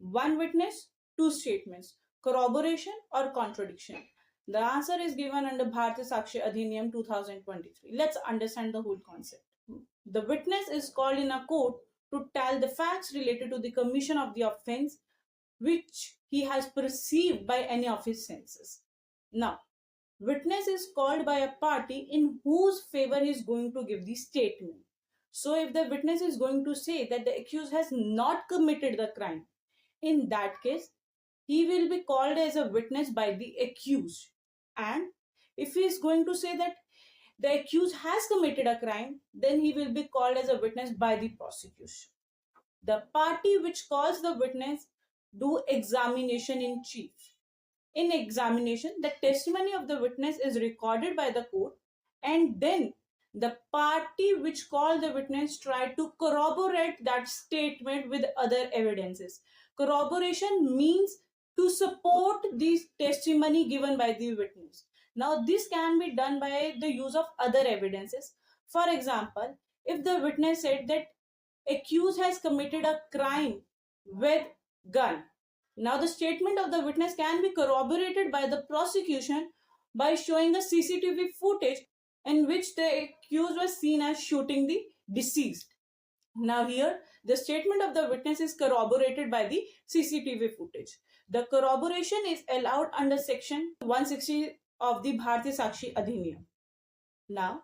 One witness, two statements, corroboration or contradiction. The answer is given under Bharatiya Sakshi Adhiniyam 2023. Let's understand the whole concept. The witness is called in a court to tell the facts related to the commission of the offense which he has perceived by any of his senses. Now, witness is called by a party in whose favor he is going to give the statement. So, if the witness is going to say that the accused has not committed the crime, in that case, he will be called as a witness by the accused. And if he is going to say that the accused has committed a crime, then he will be called as a witness by the prosecution. The party which calls the witness do examination in chief. In examination, the testimony of the witness is recorded by the court, and then the party which called the witness try to corroborate that statement with other evidences. Corroboration means to support the testimony given by the witness. Now, this can be done by the use of other evidences. For example, if the witness said that accused has committed a crime with gun, now the statement of the witness can be corroborated by the prosecution by showing the CCTV footage in which the accused was seen as shooting the deceased. Now here, the statement of the witness is corroborated by the CCTV footage. The corroboration is allowed under section 160 of the Bharatiya Sakshi Adhiniyam. Now,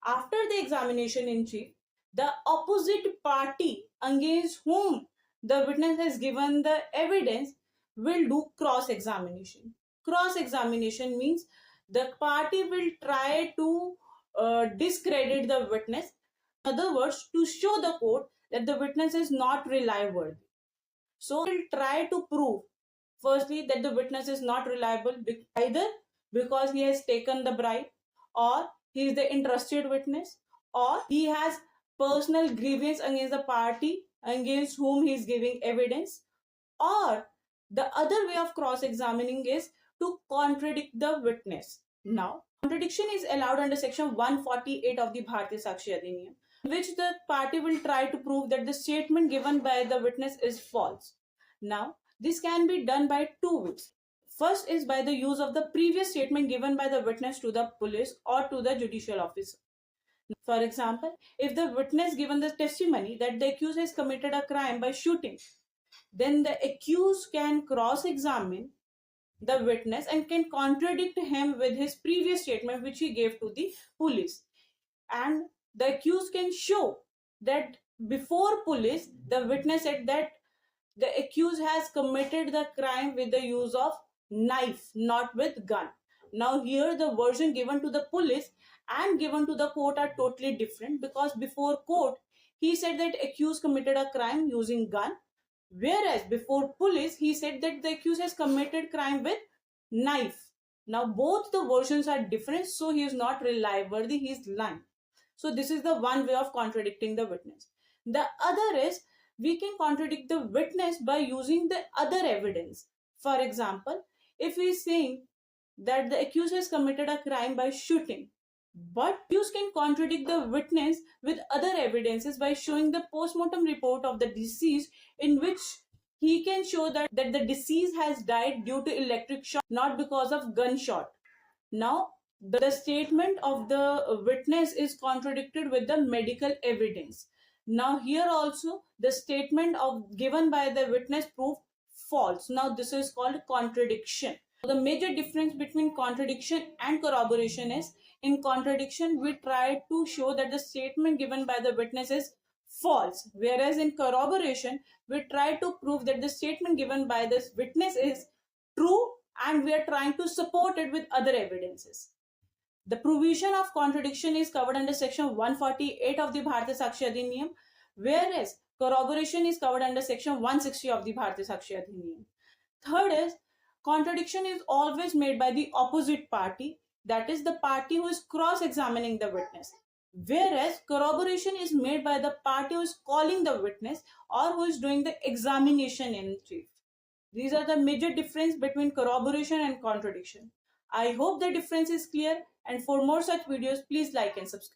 after the examination in chief, the opposite party against whom the witness has given the evidence will do cross-examination. Cross-examination means the party will try to discredit the witness. In other words, to show the court that the witness is not reliable. So, we will try to prove, firstly, that the witness is not reliable either because he has taken the bribe, or he is the interested witness, or he has personal grievance against the party against whom he is giving evidence, or the other way of cross-examining is to contradict the witness. Now, contradiction is allowed under section 148 of the Bharatiya Sakshi Adhiniyam, in which the party will try to prove that the statement given by the witness is false. Now, this can be done by two ways. First is by the use of the previous statement given by the witness to the police or to the judicial officer. For example, if the witness given the testimony that the accused has committed a crime by shooting, then the accused can cross-examine the witness and can contradict him with his previous statement which he gave to the police. And the accused can show that before police, the witness said that the accused has committed the crime with the use of knife, not with gun. Now here the version given to the police and given to the court are totally different, because before court he said that accused committed a crime using gun, whereas before police he said that the accused has committed crime with knife. Now both the versions are different, so he is not reliable, he is lying. So this is the one way of contradicting the witness. The other is we can contradict the witness by using the other evidence. For example, if he is saying that the accused has committed a crime by shooting, but accused can contradict the witness with other evidences by showing the post-mortem report of the deceased, in which he can show that the deceased has died due to electric shock, not because of gunshot. Now, the statement of the witness is contradicted with the medical evidence. Now, here also the statement given by the witness proved false. Now, this is called contradiction. The major difference between contradiction and corroboration is, in contradiction, we try to show that the statement given by the witness is false, whereas in corroboration, we try to prove that the statement given by this witness is true and we are trying to support it with other evidences. The provision of contradiction is covered under section 148 of the Bharatiya Sakshi Adhiniyam, whereas corroboration is covered under section 160 of the Bharatiya Sakshi Adhiniyam. Third is, contradiction is always made by the opposite party, that is the party who is cross-examining the witness, whereas corroboration is made by the party who is calling the witness or who is doing the examination in chief. These are the major difference between corroboration and contradiction. I hope the difference is clear, and for more such videos, please like and subscribe.